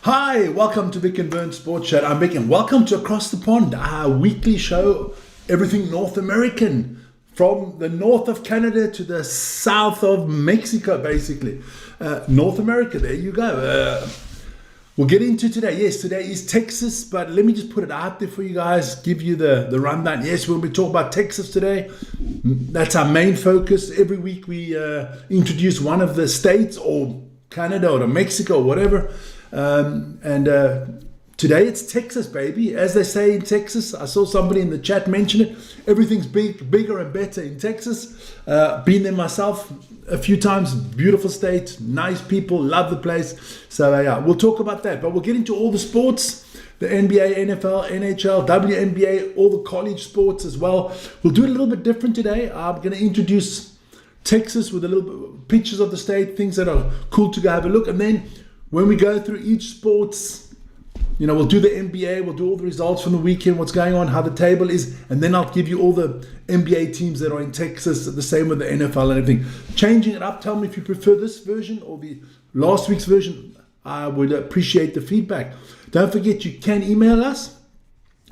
Hi, welcome to Vic and Vern Sports Chat. I'm Vic and welcome to Across the Pond, our weekly show, everything North American, from the north of Canada to the south of Mexico, basically. North America, there you go. We'll get into today. Yes, today is Texas, but let me just put it out there for you guys, give you the rundown. Yes, we'll be talking about Texas today. That's our main focus. Every week we introduce one of the states or Canada or Mexico or whatever. Today it's Texas, baby. As they say in Texas, I saw somebody in the chat mention it. Everything's bigger and better in Texas. Been there myself a few times. Beautiful state, nice people, love the place. So yeah, we'll talk about that. But we'll get into all the sports, the NBA, NFL, NHL, WNBA, all the college sports as well. We'll do it a little bit different today. I'm going to introduce Texas with a little bit pictures of the state, things that are cool to go have a look. And then when we go through each sports, you know, we'll do the NBA, we'll do all the results from the weekend, what's going on, how the table is, and then I'll give you all the NBA teams that are in Texas, the same with the NFL and everything. Changing it up, tell me if you prefer this version or the last week's version. I would appreciate the feedback. Don't forget, you can email us.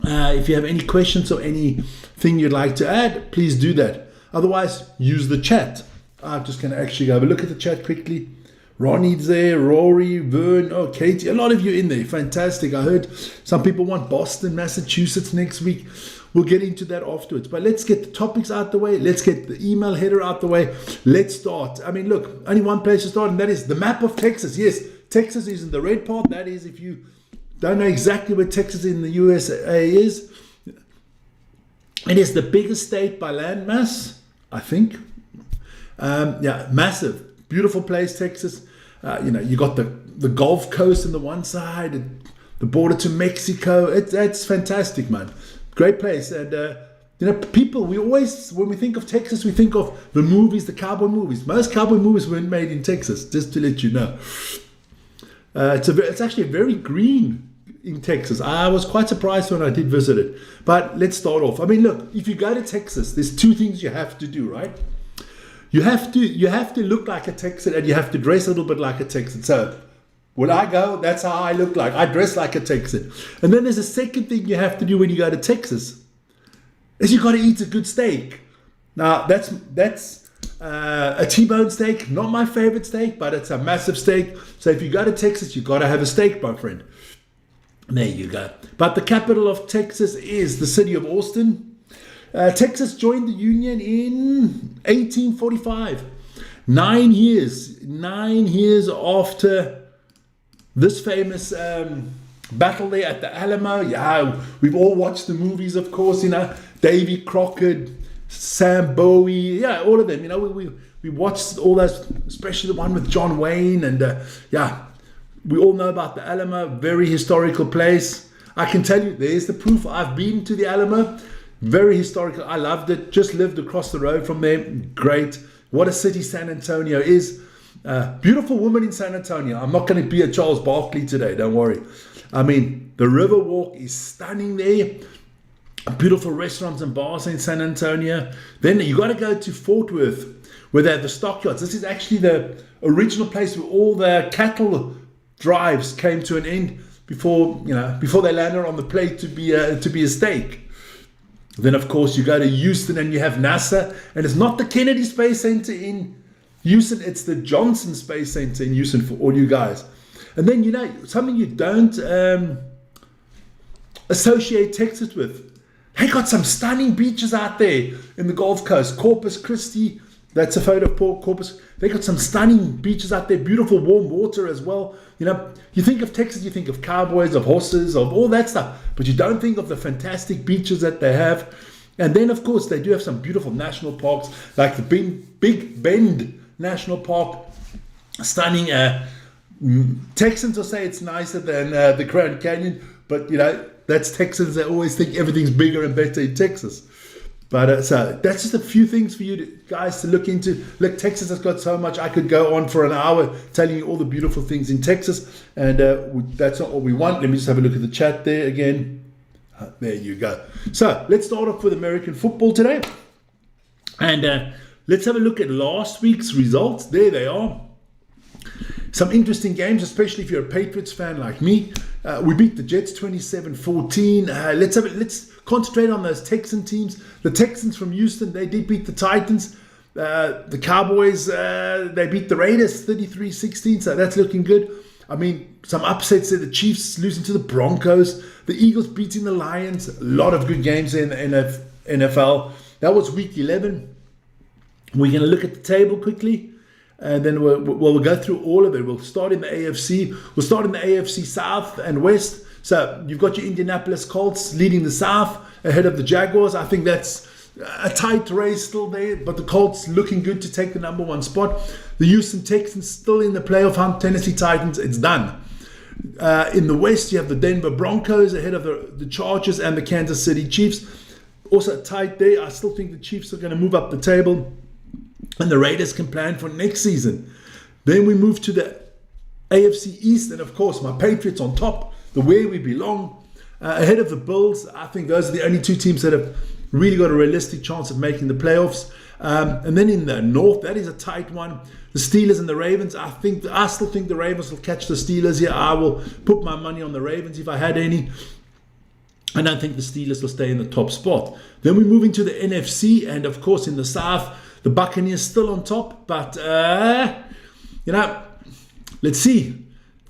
If you have any questions or anything you'd like to add, please do that. Otherwise, use the chat. I'm just going to actually go have a look at the chat quickly. Ronnie's there, Rory, Vern, oh, Katie, a lot of you in there. Fantastic. I heard some people want Boston, Massachusetts next week. We'll get into that afterwards. But let's get the topics out the way. Let's get the email header out the way. Let's start. I mean, look, only one place to start, and that is the map of Texas. Yes, Texas is in the red part. That is, if you don't know exactly where Texas in the USA is, it is the biggest state by land mass, I think. Yeah, massive. Beautiful place, Texas. You got the Gulf Coast on the one side, the border to Mexico. It's fantastic, man. Great place. And, people, we always, when we think of Texas, we think of the movies, the cowboy movies. Most cowboy movies weren't made in Texas, just to let you know. It's actually very green in Texas. I was quite surprised when I did visit it. But let's start off. I mean, look, if you go to Texas, there's two things you have to do, right? You have to look like a Texan and you have to dress a little bit like a Texan. So when I go, that's how I look like. I dress like a Texan. And then there's a second thing you have to do when you go to Texas, is you got to eat a good steak. Now that's a T-bone steak, not my favorite steak, but it's a massive steak. So if you go to Texas, you got to have a steak, my friend. There you go. But the capital of Texas is the city of Austin. Texas joined the Union in 1845. 9 years after this famous battle there at the Alamo. Yeah, we've all watched the movies, of course, Davy Crockett, Sam Bowie, yeah, all of them. We watched all those, especially the one with John Wayne. And we all know about the Alamo, very historical place. I can tell you, there's the proof. I've been to the Alamo. Very historical. I loved it. Just lived across the road from there. Great. What a city San Antonio is. Beautiful woman in San Antonio. I'm not going to be a Charles Barkley today. Don't worry. I mean, the Riverwalk is stunning there. Beautiful restaurants and bars in San Antonio. Then you got to go to Fort Worth, where they have the stockyards. This is actually the original place where all the cattle drives came to an end before they landed on the plate to be a steak. Then, of course, you go to Houston and you have NASA. And it's not the Kennedy Space Center in Houston. It's the Johnson Space Center in Houston for all you guys. And then, something you don't associate Texas with. They got some stunning beaches out there in the Gulf Coast. Corpus Christi. That's a photo of Port Corpus. They got some stunning beaches out there. Beautiful warm water as well. You think of Texas, you think of cowboys, of horses, of all that stuff. But you don't think of the fantastic beaches that they have. And then, of course, they do have some beautiful national parks, like the Big Bend National Park. Stunning. Texans will say it's nicer than the Grand Canyon. But, that's Texans. They always think everything's bigger and better in Texas. But so that's just a few things for you guys to look into. Look, Texas has got so much. I could go on for an hour telling you all the beautiful things in Texas. And that's not what we want. Let me just have a look at the chat there again. There you go. So let's start off with American football today. And let's have a look at last week's results. There they are. Some interesting games, especially if you're a Patriots fan like me. We beat the Jets 27-14. Let's concentrate on those Texan teams. The Texans from Houston, they did beat the Titans. The Cowboys, they beat the Raiders 33-16, so that's looking good. I mean, some upsets there. The Chiefs losing to the Broncos. The Eagles beating the Lions. A lot of good games in the NFL. That was week 11. We're going to look at the table quickly. And then we'll go through all of it. We'll start in the AFC. We'll start in the AFC South and West. So you've got your Indianapolis Colts leading the South ahead of the Jaguars. I think that's a tight race still there, but the Colts looking good to take the number 1 spot. The Houston Texans still in the playoff hunt. Tennessee Titans, it's done. In the West, you have the Denver Broncos ahead of the Chargers and the Kansas City Chiefs. Also tight there. I still think the Chiefs are going to move up the table, and the Raiders can plan for next season. Then we move to the AFC East, and of course, my Patriots on top, the where we belong, ahead of the Bills. I think those are the only 2 teams that have really got a realistic chance of making the playoffs. And then in the North, that is a tight one. The Steelers and the Ravens. I still think the Ravens will catch the Steelers here. I will put my money on the Ravens if I had any. I don't think the Steelers will stay in the top spot. Then we move into the NFC, and of course in the South, the Buccaneers still on top. But let's see.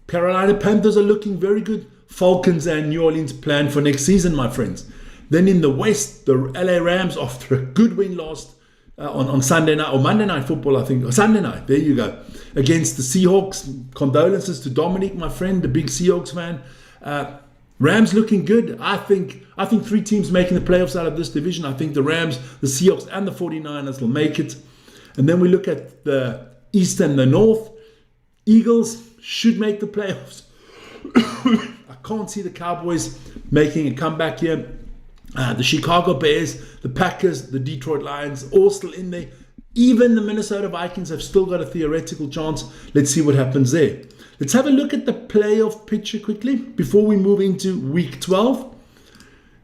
Carolina Panthers are looking very good. Falcons and New Orleans plan for next season, my friends. Then in the West, the LA Rams, after a good win last on Sunday night, or Monday Night Football, I think, or Sunday night, there you go, against the Seahawks. Condolences to Dominic, my friend, the big Seahawks fan. Rams looking good. I think 3 teams making the playoffs out of this division. I think the Rams, the Seahawks, and the 49ers will make it. And then we look at the East and the North. Eagles should make the playoffs. I can't see the Cowboys making a comeback here. The Chicago Bears, the Packers, the Detroit Lions, all still in there. Even the Minnesota Vikings have still got a theoretical chance. Let's see what happens there. Let's have a look at the playoff picture quickly before we move into week 12.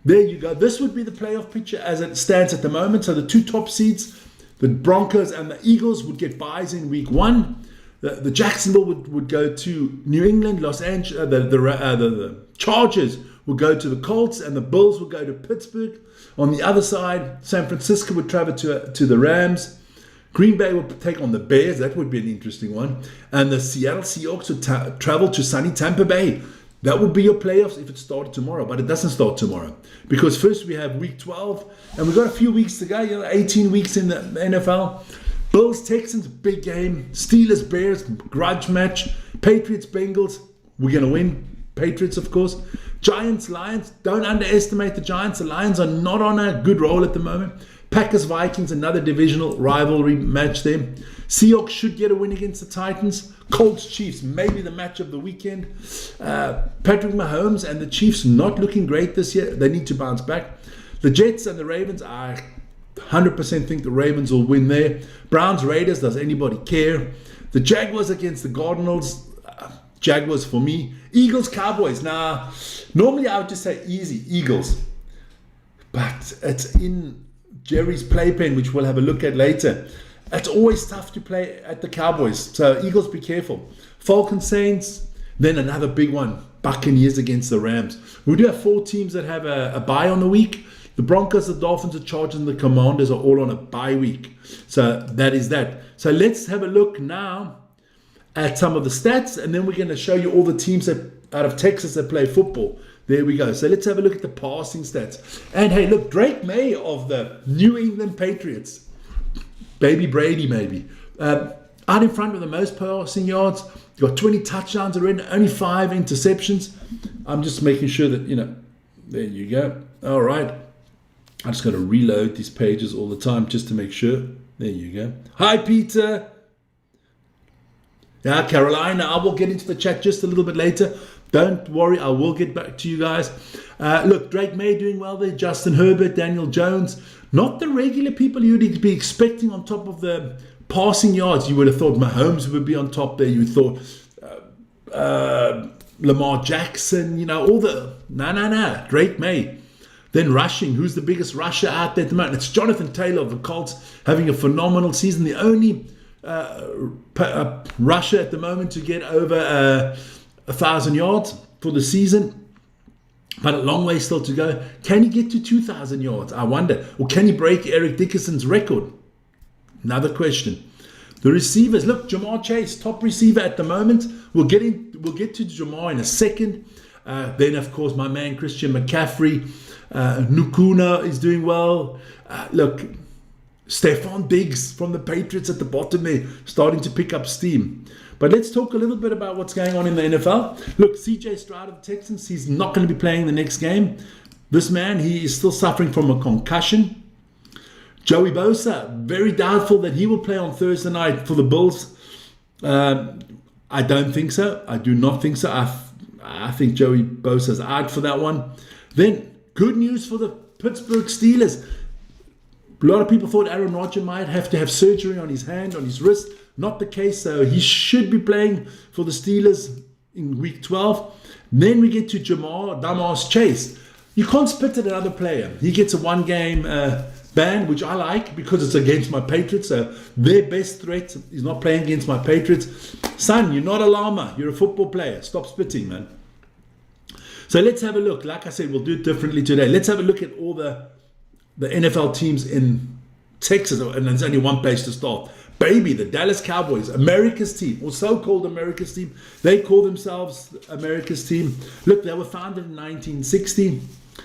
There you go. This would be the playoff picture as it stands at the moment. So the 2 top seeds, the Broncos and the Eagles, would get buys in week 1. The Jacksonville would go to New England. Los Angeles, the Chargers would go to the Colts, and the Bills would go to Pittsburgh. On the other side, San Francisco would travel to the Rams. Green Bay would take on the Bears. That would be an interesting one. And the Seattle Seahawks would travel to sunny Tampa Bay. That would be your playoffs if it started tomorrow, but it doesn't start tomorrow. Because first we have week 12, and we've got a few weeks to go, 18 weeks in the NFL. Bills, Texans, big game. Steelers, Bears, grudge match. Patriots, Bengals, we're going to win. Patriots, of course. Giants, Lions, don't underestimate the Giants. The Lions are not on a good roll at the moment. Packers, Vikings, another divisional rivalry match there. Seahawks should get a win against the Titans. Colts, Chiefs, maybe the match of the weekend. Patrick Mahomes and the Chiefs not looking great this year. They need to bounce back. The Jets and the Ravens, I 100% think the Ravens will win there. Browns, Raiders, does anybody care? The Jaguars against the Cardinals, Jaguars for me. Eagles, Cowboys. Now, normally I would just say easy, Eagles. But it's in Jerry's playpen, which we'll have a look at later. It's always tough to play at the Cowboys. So Eagles, be careful. Falcons, Saints. Then another big one, Buccaneers against the Rams. We do have 4 teams that have a bye on the week. The Broncos, the Dolphins, the Chargers, and the Commanders are all on a bye week. So that is that. So let's have a look now at some of the stats, and then we're going to show you all the teams out of Texas that play football. There we go. So let's have a look at the passing stats. And hey, look, Drake May of the New England Patriots, baby Brady maybe, out in front with the most passing yards. Got 20 touchdowns already, only 5 interceptions. I'm just making sure that, there you go. All right. I just got to reload these pages all the time just to make sure. There you go. Hi, Peter. Yeah, Carolina. I will get into the chat just a little bit later. Don't worry. I will get back to you guys. Look, Drake May doing well there. Justin Herbert, Daniel Jones. Not the regular people you'd be expecting on top of the passing yards. You would have thought Mahomes would be on top there. You thought Lamar Jackson, all the... No. Drake May. Then rushing, who's the biggest rusher out there at the moment? It's Jonathan Taylor of the Colts having a phenomenal season. The only rusher at the moment to get over 1,000 yards for the season. But a long way still to go. Can he get to 2,000 yards? I wonder. Or can he break Eric Dickerson's record? Another question. The receivers. Look, Jamar Chase, top receiver at the moment. We'll get to Jamar in a second. Then, of course, my man Christian McCaffrey. Nukuna is doing well. Look, Stephon Diggs from the Patriots at the bottom there, starting to pick up steam. But let's talk a little bit about what's going on in the NFL. Look, CJ Stroud of the Texans, he's not going to be playing the next game. This man, he is still suffering from a concussion. Joey Bosa, very doubtful that he will play on Thursday night for the Bills. I don't think so. I do not think so. I think Joey Bosa's out for that one. Then, good news for the Pittsburgh Steelers. A lot of people thought Aaron Rodgers might have to have surgery on his hand, on his wrist. Not the case, so he should be playing for the Steelers in week 12. Then we get to Jamar Chase. You can't spit at another player. He gets a one-game ban, which I like because it's against my Patriots. So their best threat is not playing against my Patriots. Son, you're not a llama. You're a football player. Stop spitting, man. So let's have a look. Like I said, we'll do it differently today. Let's have a look at all the NFL teams in Texas. And there's only one place to start. Baby, the Dallas Cowboys, America's team, or so-called America's team. They call themselves America's team. Look, they were founded in 1960.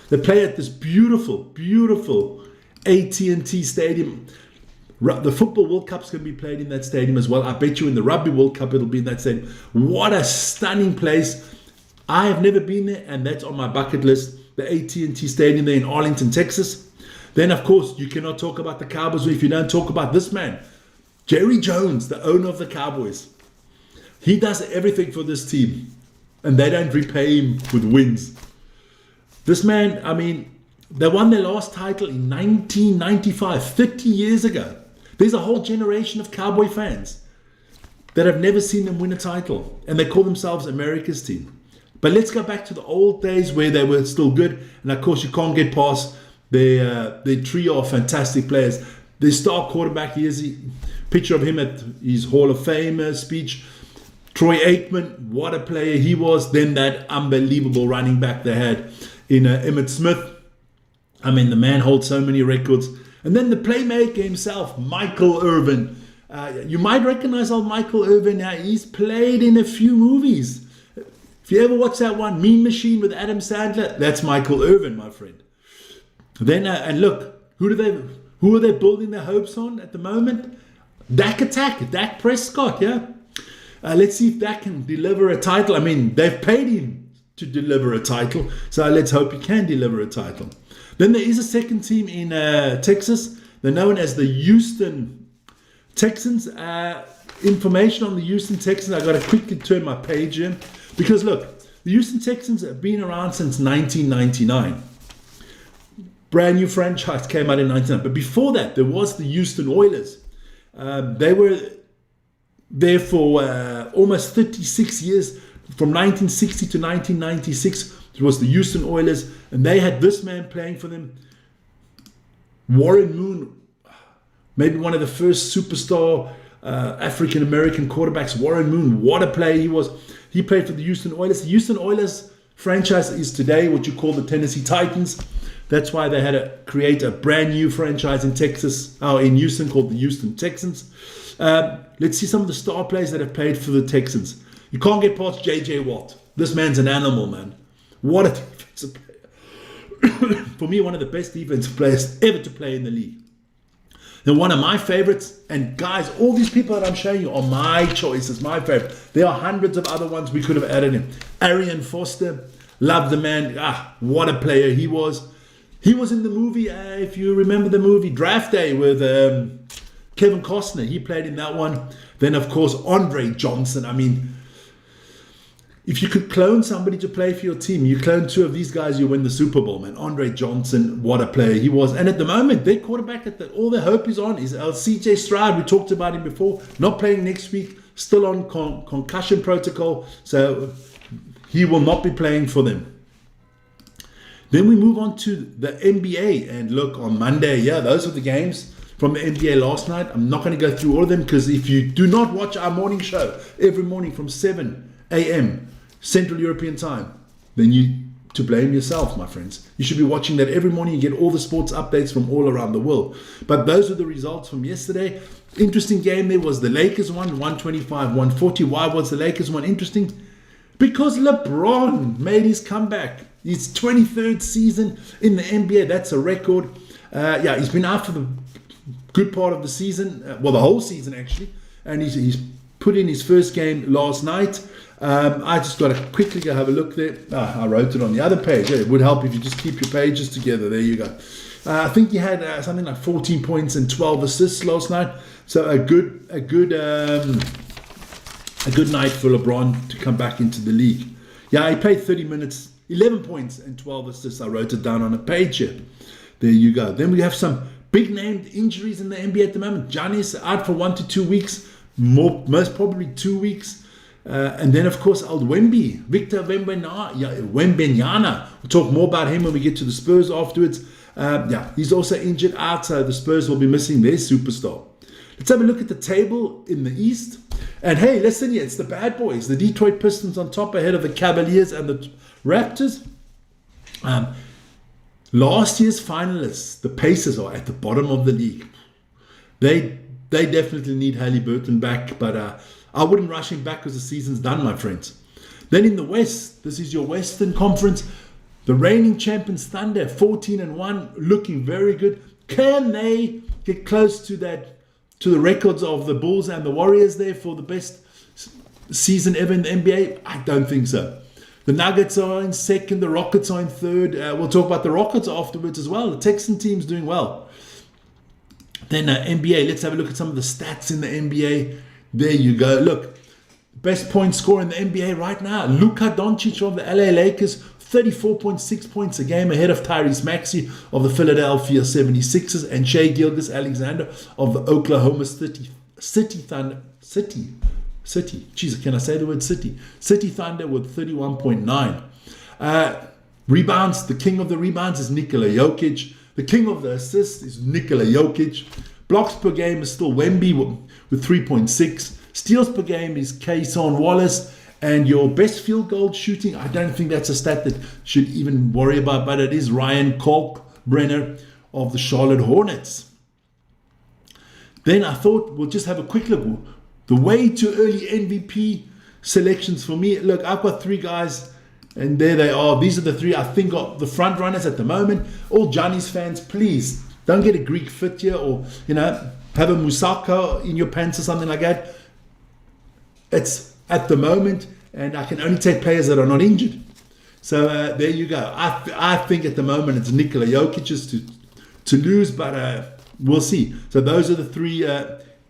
They play at this beautiful, beautiful AT&T Stadium. The Football World Cup's going to be played in that stadium as well. I bet you in the Rugby World Cup it'll be in that stadium. What a stunning place. I have never been there, and that's on my bucket list. The AT&T Stadium there in Arlington, Texas. Then, of course, you cannot talk about the Cowboys if you don't talk about this man. Jerry Jones, the owner of the Cowboys. He does everything for this team, and they don't repay him with wins. This man, I mean, they won their last title in 1995, 30 years ago. There's a whole generation of Cowboy fans that have never seen them win a title, and they call themselves America's team. But let's go back to the old days where they were still good, and of course you can't get past their trio of fantastic players. Their star quarterback, here's a picture of him at his Hall of Fame speech. Troy Aikman, what a player he was. Then that unbelievable running back they had in Emmitt Smith. I mean, the man holds so many records. And then the playmaker himself, Michael Irvin. You might recognize old Michael Irvin now. He's played in a few movies. If you ever watch that one, Mean Machine with Adam Sandler, that's Michael Irvin, my friend. Then, and look, who are they building their hopes on at the moment? Dak Prescott, yeah. Let's see if Dak can deliver a title. I mean, they've paid him to deliver a title, so let's hope he can deliver a title. Then there is a second team in Texas. They're known as the Houston Texans. Information on the Houston Texans, I've got to quickly turn my page in. Because look, the Houston Texans have been around since 1999. Brand new franchise came out in 1999. But before that, there was the Houston Oilers. They were there for almost 36 years. From 1960 to 1996, it was the Houston Oilers. And they had this man playing for them. Warren Moon, maybe one of the first superstar African-American quarterbacks. Warren Moon, what a player he was. He played for the Houston Oilers. The Houston Oilers franchise is today what you call the Tennessee Titans. That's why they had to create a brand new franchise in Texas, in Houston, called the Houston Texans. Let's see some of the star players that have played for the Texans. You can't get past J.J. Watt. This man's an animal, man. What a defensive player. For me, one of the best defensive players ever to play in the league. Then one of my favorites, and guys, all these people that I'm showing you are my choices, my favorite. There are hundreds of other ones we could have added in. Arian Foster, love the man. What a player he was. He was in the movie, if you remember the movie, Draft Day with Kevin Costner. He played in that one. Then, of course, Andre Johnson. I mean, if you could clone somebody to play for your team, you clone two of these guys, you win the Super Bowl, man. Andre Johnson, what a player he was. And at the moment, their quarterback, all their hope is on is CJ Stroud. We talked about him before. Not playing next week, still on concussion protocol. So he will not be playing for them. Then we move on to the NBA. And look, on Monday, those are the games. from the NBA last night. I'm not going to go through all of them because if you do not watch our morning show every morning from 7 a.m. Central European time, then you to blame yourself, my friends. You should be watching that every morning. You get all the sports updates from all around the world. But those are the results from yesterday. Interesting game there was the Lakers won 125-140. Why was the Lakers one interesting? Because LeBron made his comeback. His 23rd season in the NBA. That's a record. He's been out for the good part of the season. The whole season actually. And he's put in his first game last night. I just got to quickly go have a look there. I wrote it on the other page. It would help if you just keep your pages together. There you go. I think he had something like 14 points and 12 assists last night. So a good night for LeBron to come back into the league. Yeah, he played 30 minutes, 11 points and 12 assists. I wrote it down on a page here. There you go. Then we have some big named injuries in the NBA at the moment. Giannis out for 1 to 2 weeks, most probably 2 weeks. And then, of course, old Wemby, Victor Wembanyama. We'll talk more about him when we get to the Spurs afterwards. He's also injured out, so the Spurs will be missing their superstar. Let's have a look at the table in the East. And hey, listen here, it's the bad boys. The Detroit Pistons on top ahead of the Cavaliers and the Raptors. Last year's finalists, the Pacers, are at the bottom of the league. They definitely need Haliburton back, but I wouldn't rush him back because the season's done, my friends. Then in the West, this is your Western Conference. The reigning champions Thunder, 14-1, looking very good. Can they get close to the records of the Bulls and the Warriors there for the best season ever in the NBA? I don't think so. The Nuggets are in second, the Rockets are in third. We'll talk about the Rockets afterwards as well. The Texan team's doing well. Then NBA, let's have a look at some of the stats in the NBA. There you go. Look, best point scorer in the NBA right now, Luka Doncic of the LA Lakers, 34.6 points a game ahead of Tyrese Maxey of the Philadelphia 76ers and Shai Gilgeous-Alexander of the Oklahoma City Thunder. Jeez, can I say the word city? City Thunder with 31.9. Rebounds, the king of the rebounds is Nikola Jokic. The king of the assists is Nikola Jokic. Blocks per game is still Wemby with 3.6. Steals per game is Cason Wallace. And your best field goal shooting, I don't think that's a stat that should even worry about, but it is Ryan Kalkbrenner of the Charlotte Hornets. Then I thought we'll just have a quick look. The way too early MVP selections for me. Look, I've got 3 guys, and there they are. These are the 3 I think are the front runners at the moment. All Giannis fans, please don't get a Greek fit here, or have a Musaka in your pants or something like that. It's at the moment, and I can only take players that are not injured. So there you go. I think at the moment it's Nikola Jokic's to lose, but we'll see. So those are the 3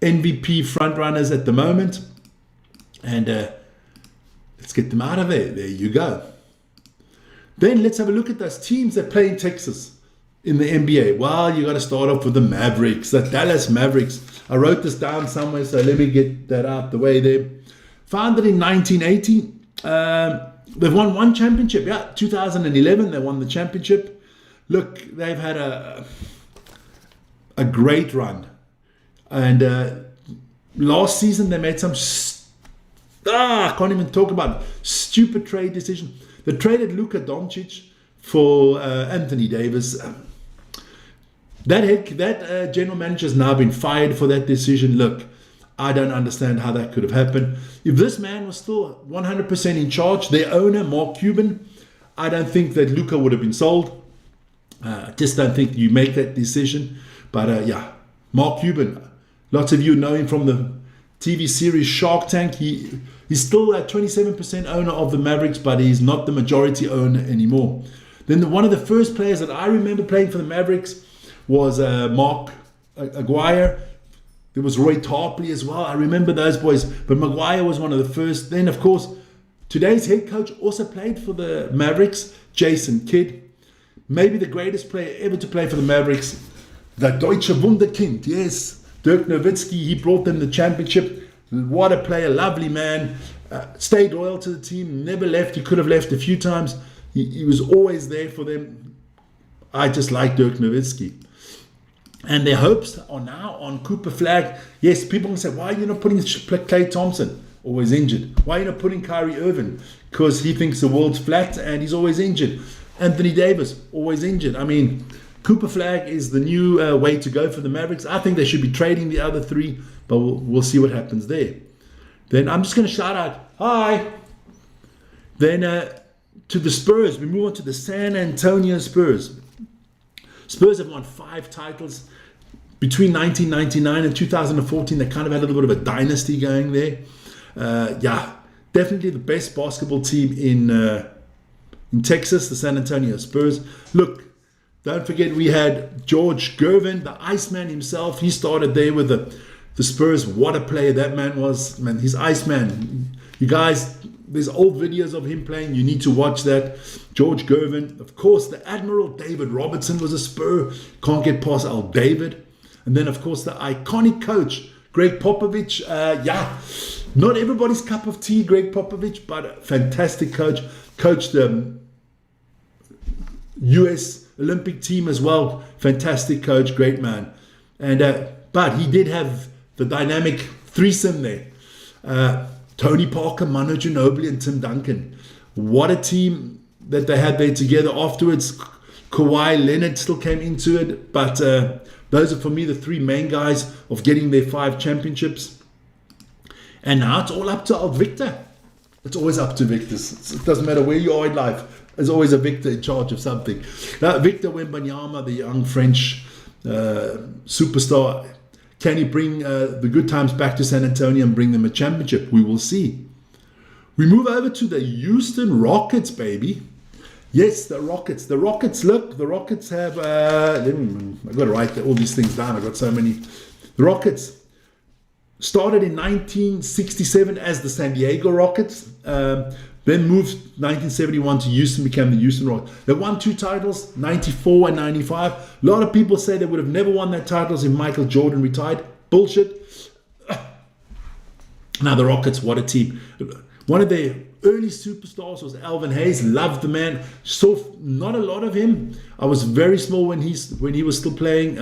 MVP front runners at the moment, and let's get them out of there. There you go. Then let's have a look at those teams that play in Texas in the NBA. Well, you got to start off with the Mavericks, the Dallas Mavericks. I wrote this down somewhere, so let me get that out the way there. Founded in 1980, they've won 1 championship. 2011 they won the championship. Look, they've had a great run, and last season they made some I can't even talk about it. Stupid trade decision. They traded Luka Doncic for Anthony Davis. That general manager has now been fired for that decision. Look, I don't understand how that could have happened. If this man was still 100% in charge, their owner, Mark Cuban, I don't think that Luka would have been sold. I just don't think you make that decision. But Mark Cuban, lots of you know him from the TV series Shark Tank. He's still a 27% owner of the Mavericks, but he's not the majority owner anymore. Then one of the first players that I remember playing for the Mavericks was Mark Aguirre. There was Roy Tarpley as well. I remember those boys. But Maguire was one of the first. Then, of course, today's head coach also played for the Mavericks, Jason Kidd. Maybe the greatest player ever to play for the Mavericks, the Deutsche Wunderkind. Yes, Dirk Nowitzki. He brought them the championship. What a player. Lovely man. Stayed loyal to the team. Never left. He could have left a few times. He was always there for them. I just like Dirk Nowitzki. And their hopes are now on Cooper Flag. Yes, people can say, why are you not putting Klay Thompson? Always injured. Why are you not putting Kyrie Irving? Because he thinks the world's flat and he's always injured. Anthony Davis, always injured. I mean, Cooper Flag is the new way to go for the Mavericks. I think they should be trading the other three, but we'll see what happens there. Then I'm just going to shout out, hi. Then to the Spurs, we move on to the San Antonio Spurs. Spurs have won 5 titles between 1999 and 2014. They kind of had a little bit of a dynasty going there. Definitely the best basketball team in Texas, the San Antonio Spurs. Look, don't forget we had George Gervin, the Iceman himself. He started there with the Spurs. What a player that man was. Man, he's Iceman. You guys, there's old videos of him playing. You need to watch that. George Gervin. Of course, the Admiral David Robertson was a Spur. Can't get past Al David. And then, of course, the iconic coach, Greg Popovich. Not everybody's cup of tea, Greg Popovich, but a fantastic coach. Coached the U.S. Olympic team as well. Fantastic coach, great man. And but he did have the dynamic threesome there. Tony Parker, Manu Ginobili, and Tim Duncan. What a team that they had there together. Afterwards, Kawhi Leonard still came into it, but those are for me the 3 main guys of getting their 5 championships. And now it's all up to old Victor. It's always up to Victor. It doesn't matter where you are in life. There's always a Victor in charge of something. Now, Victor Wembanyama, the young French superstar, can he bring the good times back to San Antonio and bring them a championship? We will see. We move over to the Houston Rockets, baby. Yes, the Rockets. The Rockets, look, the Rockets have... I've got to write all these things down. I've got so many. The Rockets started in 1967 as the San Diego Rockets. Then moved 1971 to Houston, became the Houston Rockets. They won 2 titles, 94 and 95. A lot of people say they would have never won that titles if Michael Jordan retired. Bullshit. Now the Rockets, what a team. One of their early superstars was Alvin Hayes. Loved the man. Saw not a lot of him. I was very small when he was still playing.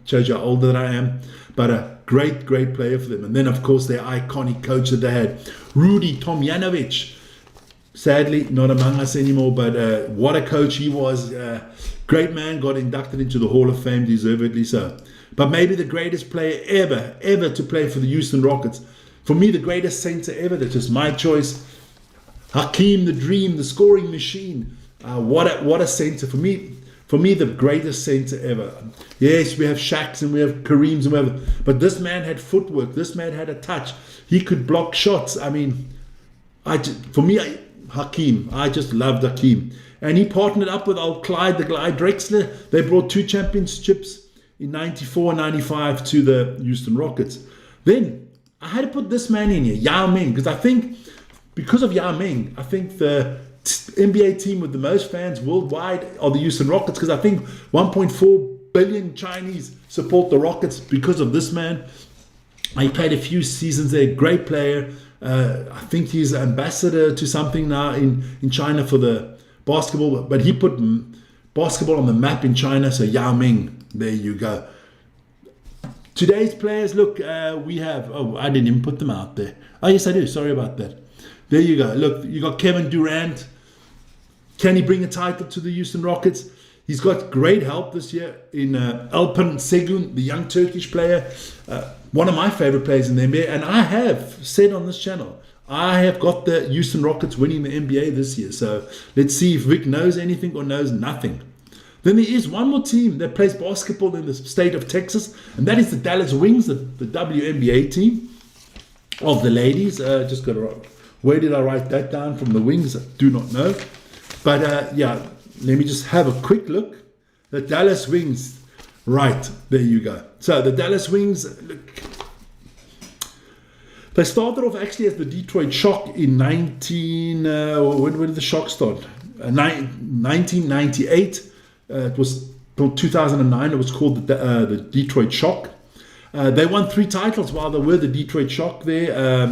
Shows you how older than I am. But a great player for them. And then, of course, their iconic coach that they had, Rudy Tomjanovich. Sadly, not among us anymore, but what a coach he was. Great man, got inducted into the Hall of Fame, deservedly so. But maybe the greatest player ever to play for the Houston Rockets. For me, the greatest center ever. That's just my choice. Hakeem the Dream, the scoring machine. What a center. For me, the greatest center ever. Yes, we have Shaqs and we have Kareems and whatever. But this man had footwork. This man had a touch. He could block shots. I mean, Hakeem. I just loved Hakeem. And he partnered up with old Clyde, the Glide Drexler. They brought 2 championships in 94 and 95 to the Houston Rockets. Then I had to put this man in here, Yao Ming, because I think because of Yao Ming, I think the NBA team with the most fans worldwide are the Houston Rockets, because I think 1.4 billion Chinese support the Rockets because of this man. He played a few seasons there, great player. I think he's ambassador to something now in China for the basketball, but he put basketball on the map in China. So Yao Ming, there you go. Today's players, look, we have, I didn't even put them out there. Oh, yes, I do. Sorry about that. There you go. Look, you got Kevin Durant. Can he bring a title to the Houston Rockets? He's got great help this year in Alpan Segun, the young Turkish player. One of my favorite players in the NBA. And I have said on this channel, I have got the Houston Rockets winning the NBA this year. So let's see if Vic knows anything or knows nothing. Then there is one more team that plays basketball in the state of Texas, and that is the Dallas Wings, the WNBA team of the ladies. Just got to, where did I write that down from the Wings? I do not know. But let me just have a quick look. The Dallas Wings, right, there you go. So the Dallas Wings, look, they started off actually as the Detroit Shock in when did the Shock start? 1998. It was 2009. It was called the Detroit Shock. They won 3 titles while they were the Detroit Shock there.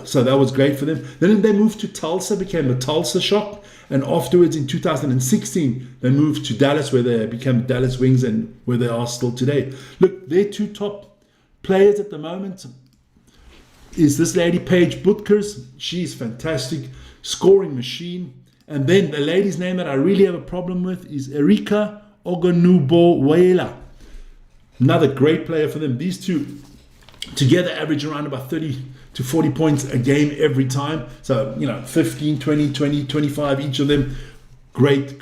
So that was great for them. Then they moved to Tulsa, became the Tulsa Shock. And afterwards, in 2016, they moved to Dallas, where they became Dallas Wings and where they are still today. Look, their 2 top players at the moment is this lady, Paige Butkers. She's fantastic, scoring machine. And then the lady's name that I really have a problem with is Erika Ogonubowela. Another great player for them. These 2 together average around about 30 to 40 points a game every time. So, 15, 20, 25 each of them. Great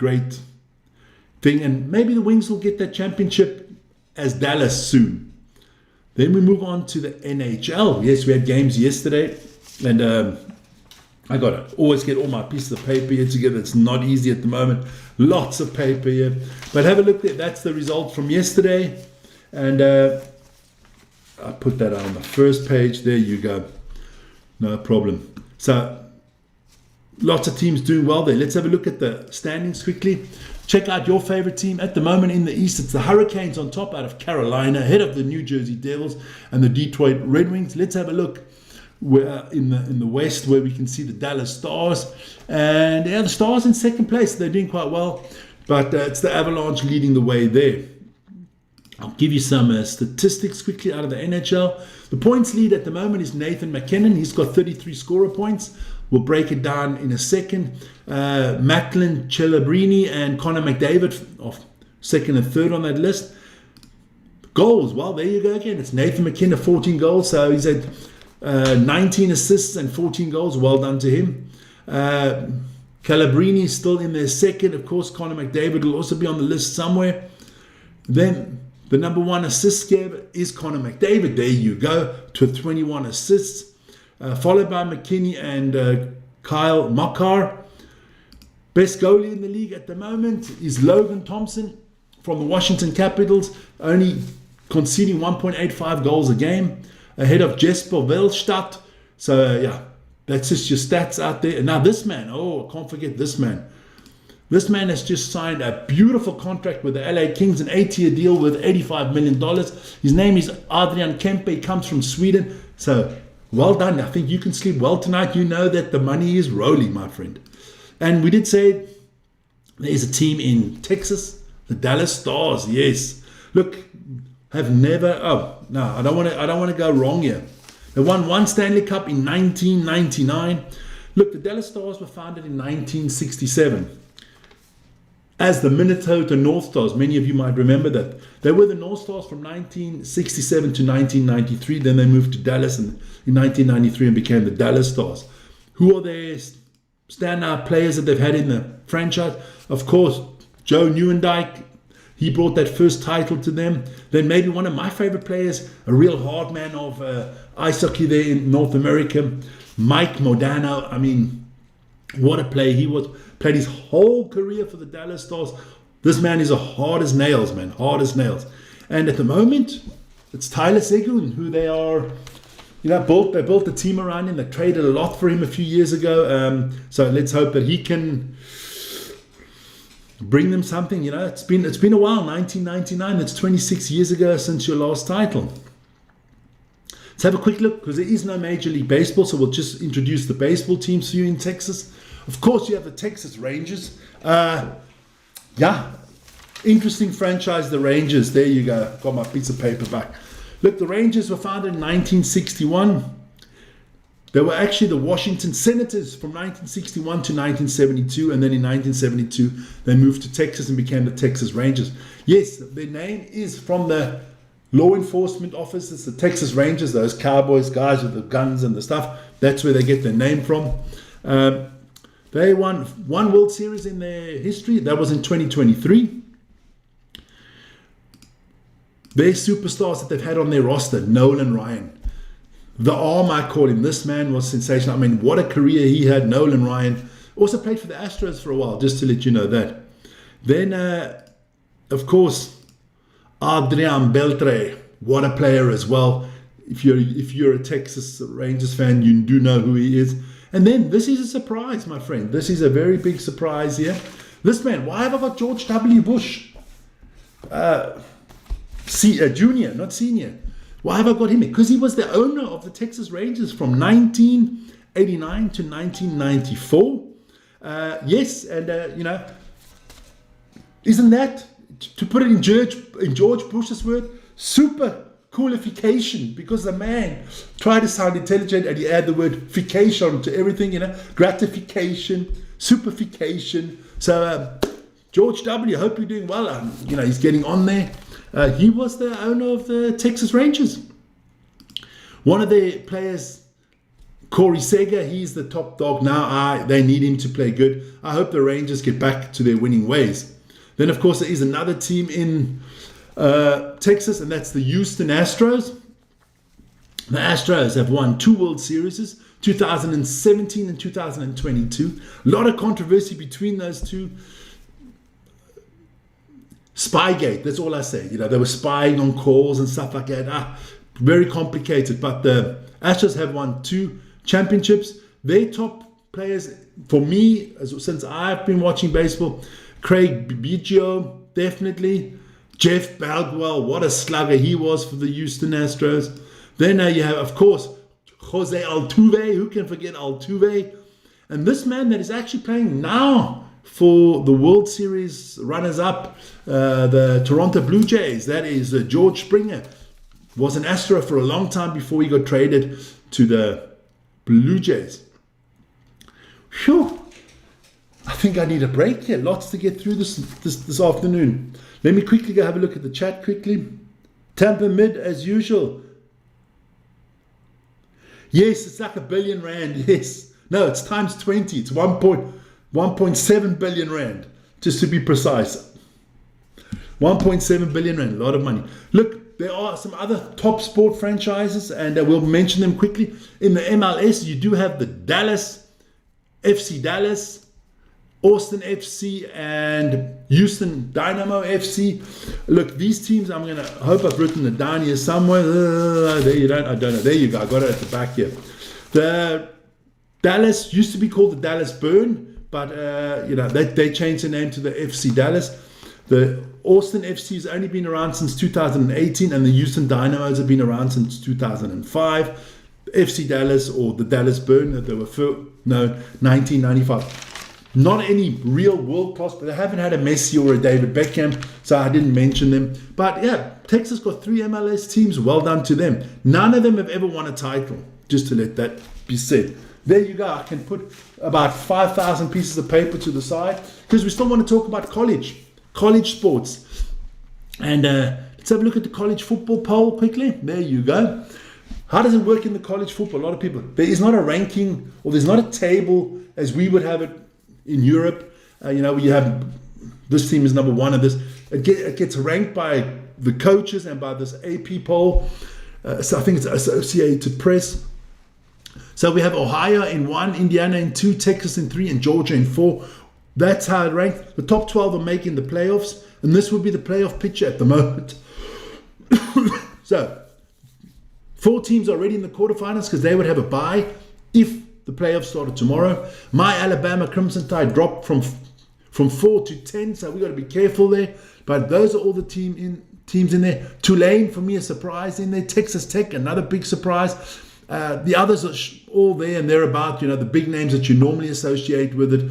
thing. And maybe the Wings will get that championship as Dallas soon. Then we move on to the NHL. Yes, we had games yesterday. And I got to always get all my pieces of paper here together. It's not easy at the moment. Lots of paper here. But have a look there. That's the result from yesterday. And I put that on the first page. There you go. No problem. So lots of teams doing well there. Let's have a look at the standings quickly. Check out your favorite team. At the moment in the East, it's the Hurricanes on top out of Carolina, ahead of the New Jersey Devils and the Detroit Red Wings. Let's have a look where in the West, where we can see the Dallas Stars. And the Stars in second place. They're doing quite well. But it's the Avalanche leading the way there. I'll give you some statistics quickly out of the NHL. The points lead at the moment is Nathan MacKinnon. He's got 33 scorer points. We'll break it down in a second. Macklin Celebrini and Connor McDavid off second and third on that list. Goals, well, there you go again. It's Nathan MacKinnon, 14 goals. So he's had 19 assists and 14 goals. Well done to him. Celebrini is still in there second. Of course, Connor McDavid will also be on the list somewhere. Then the number 1 assist giver is Connor McDavid. There you go, to 21 assists. Followed by McKinney and Kyle Makar. Best goalie in the league at the moment is Logan Thompson from the Washington Capitals, only conceding 1.85 goals a game, ahead of Jesper Velstadt. So, that's just your stats out there. And now this man, I can't forget this man. This man has just signed a beautiful contract with the LA Kings, an 8-year deal with $85 million. His name is Adrian Kempe. He comes from Sweden. So, well done. I think you can sleep well tonight. You know that the money is rolling, my friend. And we did say there's a team in Texas, the Dallas Stars. Yes. Look, have never. I don't want to go wrong here. They won 1 Stanley Cup in 1999. Look, the Dallas Stars were founded in 1967. As the Minnesota North Stars. Many of you might remember that. They were the North Stars from 1967 to 1993. Then they moved to Dallas in 1993 and became the Dallas Stars. Who are their standout players that they've had in the franchise? Of course, Joe Nieuwendyk. He brought that first title to them. Then maybe one of my favorite players, a real hard man of ice hockey there in North America, Mike Modano. I mean, what a player he was. Played his whole career for the Dallas Stars. This man is hard as nails, man. Hard as nails. And at the moment, it's Tyler Seguin, who they are, they built the team around him. They traded a lot for him a few years ago. So let's hope that he can bring them something. It's been a while. 1999. That's 26 years ago since your last title. Let's have a quick look, because there is no Major League Baseball. So we'll just introduce the baseball teams for you in Texas. Of course, you have the Texas Rangers. Interesting franchise, the Rangers. There you go. Got my piece of paper back. Look, the Rangers were founded in 1961. They were actually the Washington Senators from 1961 to 1972. And then in 1972, they moved to Texas and became the Texas Rangers. Yes, their name is from the law enforcement officers, the Texas Rangers, those cowboys, guys with the guns and the stuff. That's where they get their name from. They won one World Series in their history. That was in 2023. Their superstars that they've had on their roster, Nolan Ryan. The arm, I call him. This man was sensational. I mean, what a career he had, Nolan Ryan. Also played for the Astros for a while, just to let you know that. Then, of course, Adrian Beltre. What a player as well. If you're a Texas Rangers fan, you do know who he is. And then this is a surprise, my friend. This is a very big surprise here. This man, why have I got George W. Bush? Junior, not senior. Why have I got him here? Because he was the owner of the Texas Rangers from 1989 to 1994. Yes, and isn't that, to put it in George Bush's word, super coolification? Because the man tried to sound intelligent and he added the word fication to everything, gratification, superfication. So George W., hope you're doing well. He's getting on there. He was the owner of the Texas Rangers. One of their players, Corey Seager, he's the top dog now. They need him to play good. I hope the Rangers get back to their winning ways. Then, of course, there is another team in Texas, and that's the Houston Astros. The Astros have won 2 World Series, 2017 and 2022. A lot of controversy between those two. Spygate, that's all I say. They were spying on calls and stuff like that. Very complicated. But the Astros have won 2 championships. Their top players, for me, since I've been watching baseball, Craig Biggio, definitely. Jeff Bagwell, what a slugger he was for the Houston Astros. Then you have, of course, Jose Altuve. Who can forget Altuve? And this man that is actually playing now for the World Series runners-up, the Toronto Blue Jays, that is George Springer. Was an Astro for a long time before he got traded to the Blue Jays. Phew. I think I need a break here. Lots to get through this afternoon. Let me quickly go have a look at the chat quickly. Tampa Mid, as usual. Yes, it's like R1 billion. Yes. No, it's times 20. It's 1.7 billion rand, just to be precise. 1.7 billion rand, a lot of money. Look, there are some other top sport franchises, and we'll mention them quickly. In the MLS, you do have the Dallas, FC Dallas, Austin FC, and Houston Dynamo FC. Look, these teams, I hope I've written it down here somewhere. There you don't, I don't know. There you go, I got it at the back here. The Dallas used to be called the Dallas Burn, but they changed the name to the FC Dallas. The Austin FC has only been around since 2018, and the Houston Dynamos have been around since 2005. FC Dallas, or the Dallas Burn, that they were 1995. Not any real world class, but they haven't had a Messi or a David Beckham, so I didn't mention them. But yeah, Texas got 3 MLS teams. Well done to them. None of them have ever won a title, just to let that be said. There you go. I can put about 5,000 pieces of paper to the side, because we still want to talk about college sports. And let's have a look at the college football poll quickly. There you go. How does it work in the college football? A lot of people, there is not a ranking, or there's not a table as we would have it in Europe. You have this team is number 1 of this. It gets ranked by the coaches and by this AP poll. So I think it's Associated Press. So we have Ohio in 1, Indiana in 2, Texas in 3, and Georgia in 4. That's how it ranked. The top 12 are making the playoffs, and this would be the playoff picture at the moment. So 4 teams are already in the quarterfinals, because they would have a bye if the playoffs started tomorrow. My Alabama Crimson Tide dropped from 4 to 10, so we got to be careful there. But those are all the teams in there. Tulane, for me, a surprise in there. Texas Tech, another big surprise. The others are all there and thereabout, the big names that you normally associate with it.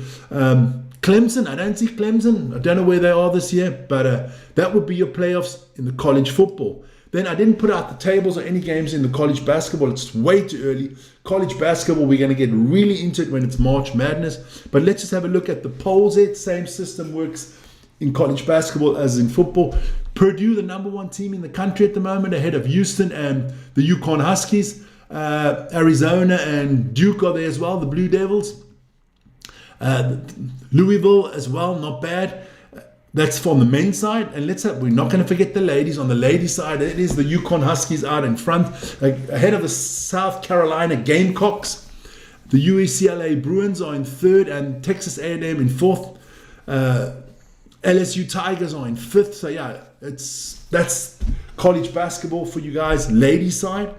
Clemson, I don't see Clemson. I don't know where they are this year, but that would be your playoffs in the college football. Then I didn't put out the tables or any games in the college basketball. It's way too early. College basketball, we're going to get really into it when it's March Madness. But let's just have a look at the polls. Same system works in college basketball as in football. Purdue, the number 1 team in the country at the moment, ahead of Houston and the UConn Huskies. Arizona and Duke are there as well, the Blue Devils. Louisville as well, not bad. That's from the men's side. And we're not going to forget the ladies. On the ladies' side, it is the UConn Huskies out in front, ahead of the South Carolina Gamecocks. The UCLA Bruins are in 3rd, and Texas A&M in 4th. LSU Tigers are in 5th. So yeah, that's college basketball for you guys, ladies' side.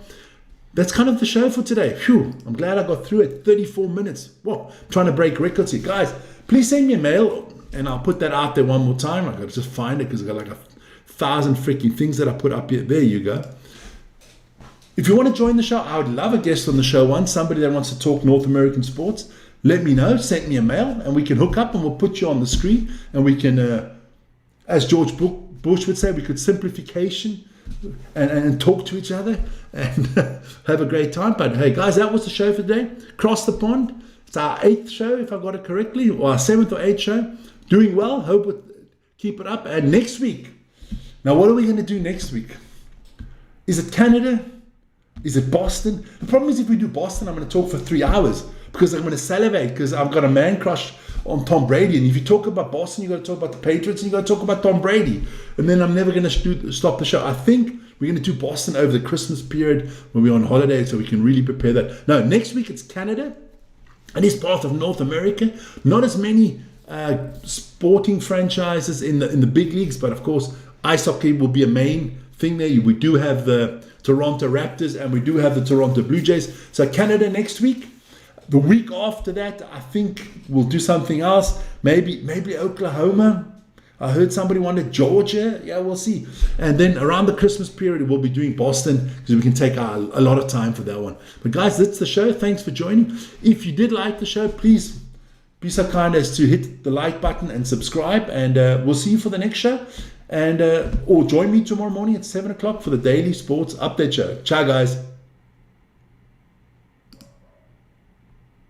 That's kind of the show for today. Phew, I'm glad I got through it. 34 minutes. Whoa, I'm trying to break records here. Guys, please send me a mail, and I'll put that out there one more time. I got to just find it, because I got like 1,000 freaking things that I put up here. There you go. If you want to join the show, I would love a guest on the show once, somebody that wants to talk North American sports. Let me know, send me a mail, and we can hook up and we'll put you on the screen, and we can, as George Bush would say, we could simplification and talk to each other and have a great time. But hey, guys, that was the show for today. Cross the pond. It's our 8th show, if I got it correctly, or our 7th or 8th show. Doing well. Hope we keep it up. And next week, now what are we going to do next week? Is it Canada? Is it Boston? The problem is if we do Boston, I'm going to talk for 3 hours because I'm going to salivate because I've got a man crush on Tom Brady. And if you talk about Boston, you've got to talk about the Patriots and you've got to talk about Tom Brady. And then I'm never going to stop the show. I think we're going to do Boston over the Christmas period when we're on holiday so we can really prepare that. No, next week it's Canada. It is part of North America. Not as many sporting franchises in the big leagues, but of course, ice hockey will be a main thing there. We do have the Toronto Raptors and we do have the Toronto Blue Jays. So Canada next week. The week after that, I think we'll do something else. Maybe Oklahoma. I heard somebody wanted Georgia. Yeah, we'll see. And then around the Christmas period, we'll be doing Boston because we can take a lot of time for that one. But guys, that's the show. Thanks for joining. If you did like the show, please be so kind as to hit the like button and subscribe. And we'll see you for the next show. And or join me tomorrow morning at 7 o'clock for the Daily Sports Update Show. Ciao, guys.